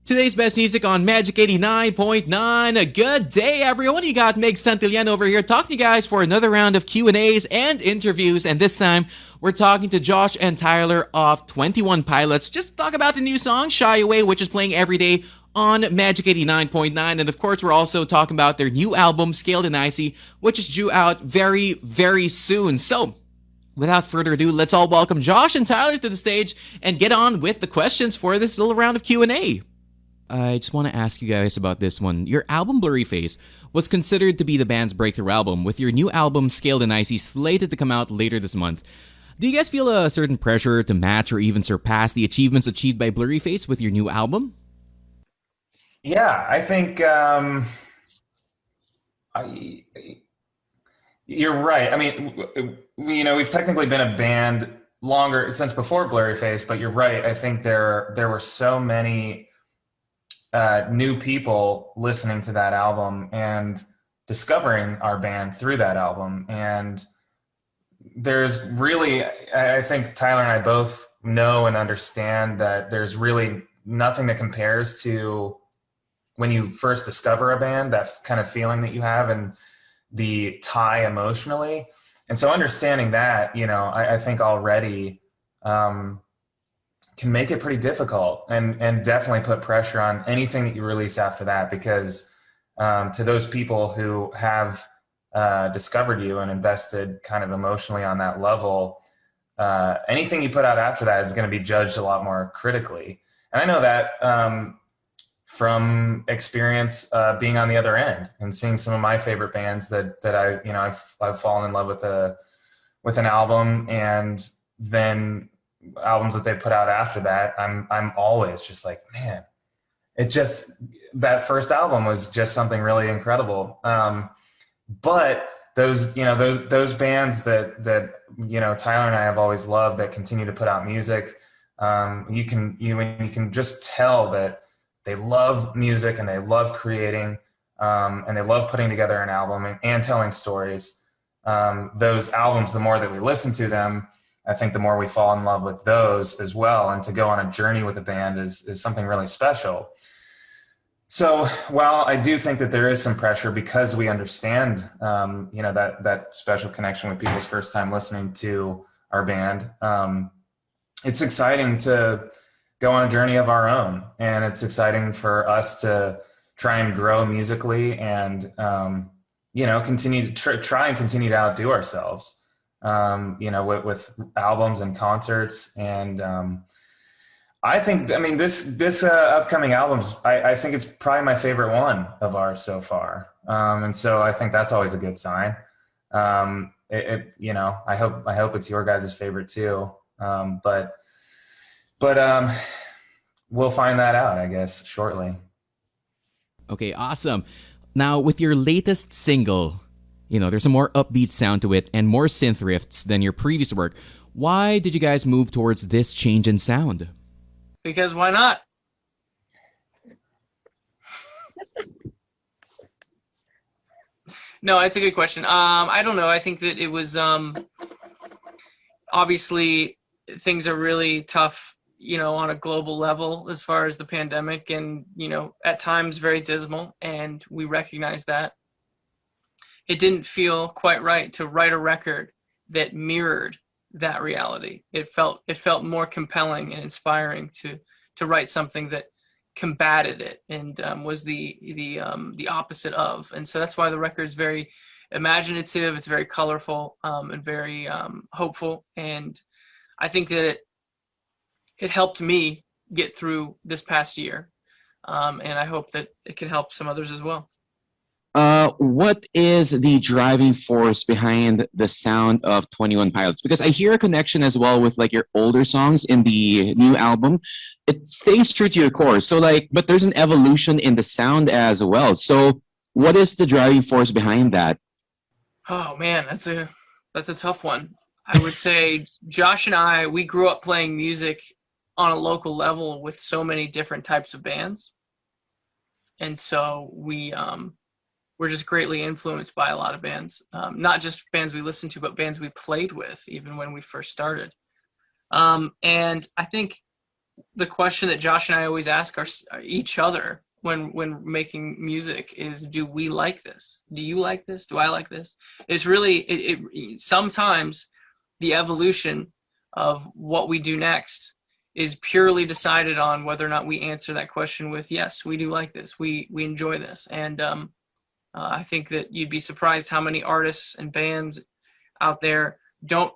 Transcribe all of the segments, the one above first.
Today's best music on Magic 89.9. A good day, everyone. You got Meg Santillán over here talking to you guys for another round of Q&As and interviews. And this time, we're talking to Josh and Tyler of 21 Pilots. Just talk about the new song, Shy Away, which is playing every day on Magic 89.9. And of course, we're also talking about their new album, Scaled and Icy, which is due out very, very soon. So, without further ado, let's all welcome Josh and Tyler to the stage and get on with the questions for this little round of Q&A. I just want to ask you guys about this one. Your album Blurry Face was considered to be the band's breakthrough album, with your new album Scaled and Icy slated to come out later this month. Do you guys feel a certain pressure to match or even surpass the achievements achieved by Blurry Face with your new album? Yeah, I think you're right. I mean, we've technically been a band longer since before Blurry Face, but you're right. I think there were so many new people listening to that album and discovering our band through that album. And there's really, I think Tyler and I both know and understand that there's really nothing that compares to when you first discover a band, that kind of feeling that you have and the tie emotionally. And so understanding that, I think already can make it pretty difficult and definitely put pressure on anything that you release after that, because to those people who have discovered you and invested kind of emotionally on that level, anything you put out after that is going to be judged a lot more critically. And I know that from experience being on the other end and seeing some of my favorite bands that I've fallen in love with an album, and then albums that they put out after that, I'm always just like, man, that first album was just something really incredible. But those bands that Tyler and I have always loved, that continue to put out music, you can just tell that they love music and they love creating, and they love putting together an album and telling stories. Those albums, the more that we listen to them, I think the more we fall in love with those as well. And to go on a journey with a band is something really special. So while I do think that there is some pressure, because we understand, that special connection with people's first time listening to our band, it's exciting to go on a journey of our own. And it's exciting for us to try and grow musically and, continue to try and continue to outdo ourselves. With albums and concerts. And this upcoming albums, I think it's probably my favorite one of ours so far. And so I think that's always a good sign. I hope it's your guys' favorite too. But we'll find that out, I guess, shortly. Okay, awesome. Now, with your latest single, there's a more upbeat sound to it and more synth riffs than your previous work. Why did you guys move towards this change in sound? Because why not? No, it's a good question. I don't know. I think that it was obviously things are really tough, on a global level as far as the pandemic, and at times very dismal, and we recognize that. It didn't feel quite right to write a record that mirrored that reality. It felt more compelling and inspiring to write something that combated it and was the opposite of. And so that's why the record is very imaginative. It's very colorful and very hopeful. And I think that it helped me get through this past year. And I hope that it can help some others as well. What is the driving force behind the sound of 21 Pilots? Because I hear a connection as well with like your older songs in the new album. It stays true to your core. So but there's an evolution in the sound as well. So what is the driving force behind that? Oh man, that's a tough one. I would say Josh and I, we grew up playing music on a local level with so many different types of bands. And so we're just greatly influenced by a lot of bands, not just bands we listened to, but bands we played with even when we first started. And I think the question that Josh and I always ask each other when making music is, do we like this? Do you like this? Do I like this? It's really sometimes the evolution of what we do next is purely decided on whether or not we answer that question with, yes, we do like this. We enjoy this. And I think that you'd be surprised how many artists and bands out there don't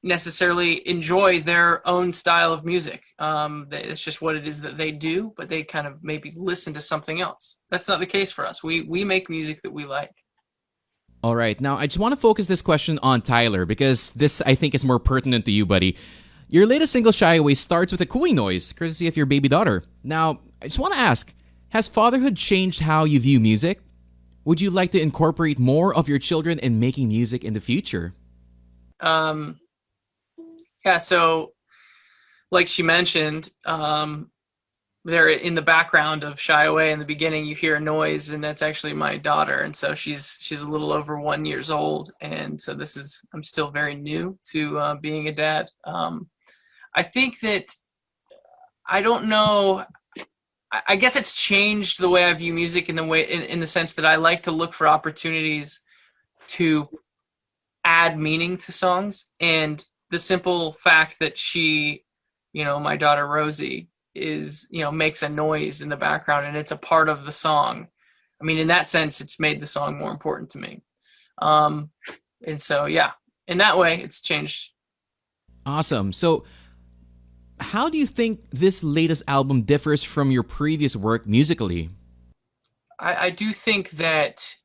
necessarily enjoy their own style of music. It's just what it is that they do, but they kind of maybe listen to something else. That's not the case for us. We make music that we like. All right. Now, I just want to focus this question on Tyler because this, I think, is more pertinent to you, buddy. Your latest single, Shy Away, starts with a cooing noise, courtesy of your baby daughter. Now, I just want to ask, has fatherhood changed how you view music? Would you like to incorporate more of your children in making music in the future? Yeah, so like she mentioned, there in the background of Shy Away in the beginning, you hear a noise, and that's actually my daughter. And so she's a little over 1 year old. And so I'm still very new to being a dad. I think that, I don't know, I guess it's changed the way I view music in the sense that I like to look for opportunities to add meaning to songs. And the simple fact that she, my daughter Rosie, is, makes a noise in the background and it's a part of the song. I mean, in that sense, it's made the song more important to me. And so, yeah, in that way, it's changed. Awesome. So, how do you think this latest album differs from your previous work musically? I do think that,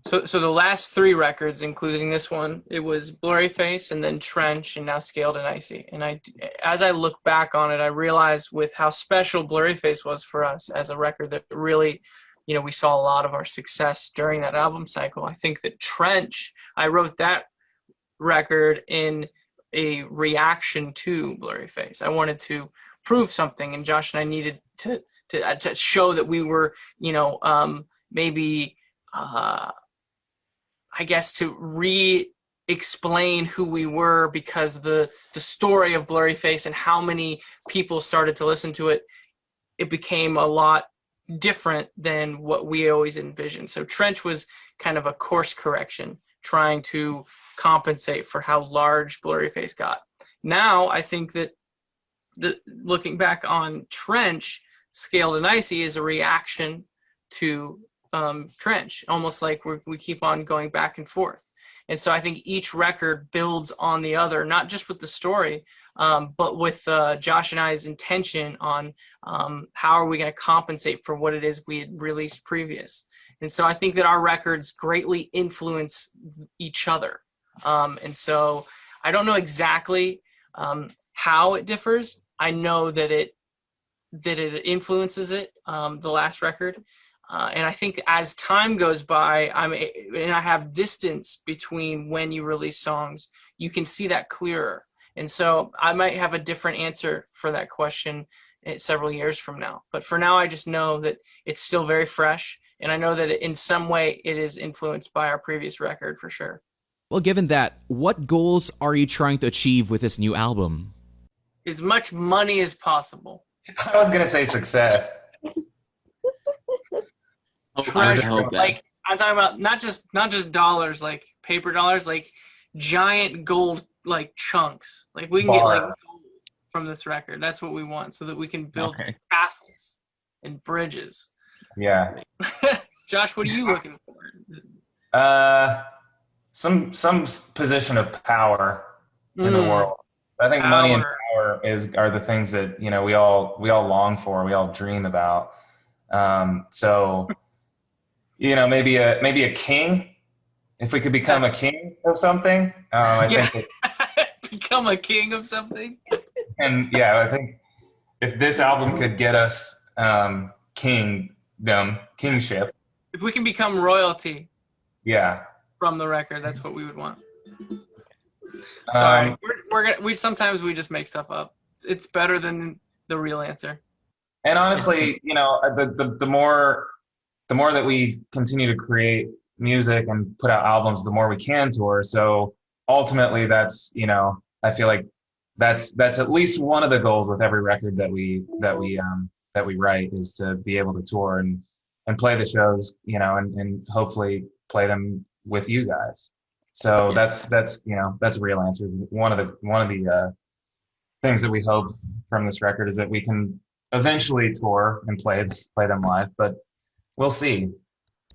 so the last 3 records, including this one, it was Blurry Face and then Trench and now Scaled and Icy. And as I look back on it, I realize with how special Blurry Face was for us as a record that really, we saw a lot of our success during that album cycle. I think that Trench, I wrote that record in a reaction to Blurry Face. I wanted to prove something, and Josh and I needed to show that we were, maybe, I guess, to re-explain who we were, because the story of Blurry Face and how many people started to listen to it, it became a lot different than what we always envisioned. So Trench was kind of a course correction, trying to compensate for how large Blurry Face got. Now, I think that looking back on Trench, Scaled and Icy is a reaction to Trench, almost like we keep on going back and forth. And so I think each record builds on the other, not just with the story, but with Josh and I's intention on how are we going to compensate for what it is we had released previous. And so I think that our records greatly influence each other. And so I don't know exactly how it differs. I know that it influences it, the last record. And I think as time goes by, I have distance between when you release songs, you can see that clearer. And so I might have a different answer for that question several years from now. But for now, I just know that it's still very fresh. And I know that in some way it is influenced by our previous record for sure. Well, given that, what goals are you trying to achieve with this new album? As much money as possible. I was going to say success. Treasure, like I'm talking about not just dollars, like paper dollars, like giant gold, like chunks. Like we can get like gold from this record. That's what we want, so that we can build castles and bridges. Yeah. Josh, what are you looking for? Some position of power in the world. I think money and power are the things that we all long for, we all dream about. So. Maybe a king. If we could become a king of something, I think become a king of something. And yeah, I think if this album could get us kingship. If we can become royalty. Yeah. From the record, that's what we would want. Sorry, we sometimes we just make stuff up. It's better than the real answer. And honestly, the more that we continue to create music and put out albums, the more we can tour. So ultimately that's, I feel like that's at least one of the goals with every record that we write, is to be able to tour and play the shows, and hopefully play them with you guys. So that's a real answer. One of the things that we hope from this record is that we can eventually tour and play them live, but we'll see.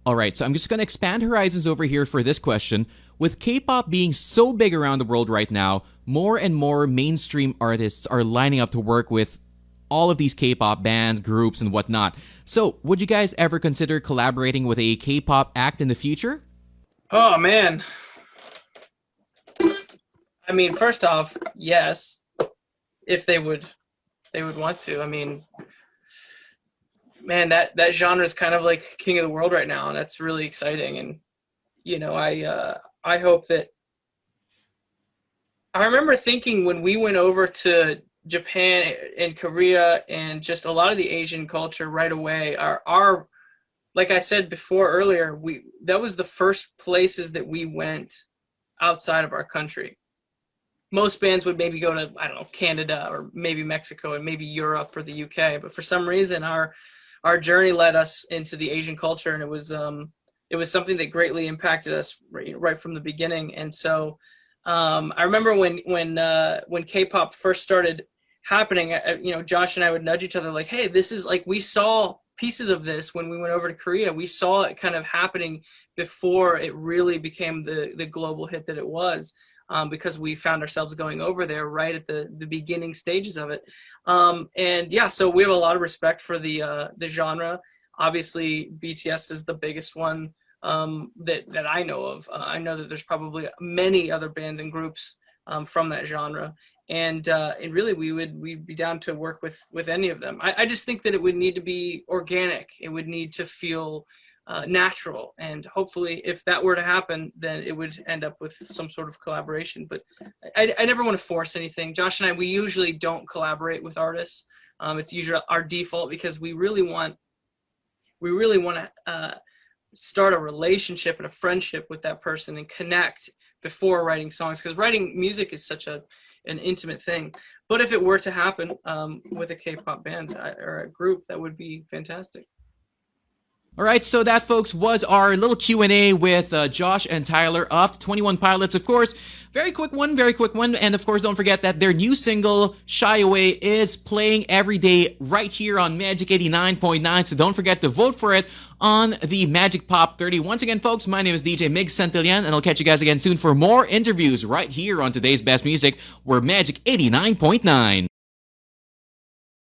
All right, so I'm just going to expand horizons over here for this question. With K-pop being so big around the world right now, more and more mainstream artists are lining up to work with all of these K-pop bands, groups, and whatnot. So, would you guys ever consider collaborating with a K-pop act in the future? Oh man. I mean, first off, yes, if they would want to. I mean, man, that genre is kind of like king of the world right now, and that's really exciting. And I hope that. I remember thinking when we went over to Japan and Korea and just a lot of the Asian culture right away, our like I said before earlier, that was the first places that we went outside of our country. Most bands would maybe go to, I don't know, Canada or maybe Mexico and maybe Europe or the UK, but for some reason our journey led us into the Asian culture, and it was something that greatly impacted us right from the beginning. And so I remember when K-pop first started happening, Josh and I would nudge each other like, hey, this is like, we saw pieces of this when we went over to Korea. We saw it kind of happening before it really became the global hit that it was, because we found ourselves going over there right at the beginning stages of it. And yeah, so we have a lot of respect for the genre. Obviously, BTS is the biggest one that I know of. I know that there's probably many other bands and groups from that genre, and really we'd be down to work with any of them. I just think that it would need to be organic. It would need to feel natural, and hopefully, if that were to happen, then it would end up with some sort of collaboration. But I never want to force anything. Josh and I, we usually don't collaborate with artists. It's usually our default because we really want to start a relationship and a friendship with that person and connect before writing songs, because writing music is such an intimate thing. But if it were to happen with a K-pop band or a group, that would be fantastic. All right, so that, folks, was our little Q&A with Josh and Tyler of 21 Pilots. Of course, very quick one. And of course, don't forget that their new single, Shy Away, is playing every day right here on Magic 89.9. So don't forget to vote for it on the Magic Pop 30. Once again, folks, my name is DJ Mig Santillan, and I'll catch you guys again soon for more interviews right here on today's Best Music. We're Magic 89.9.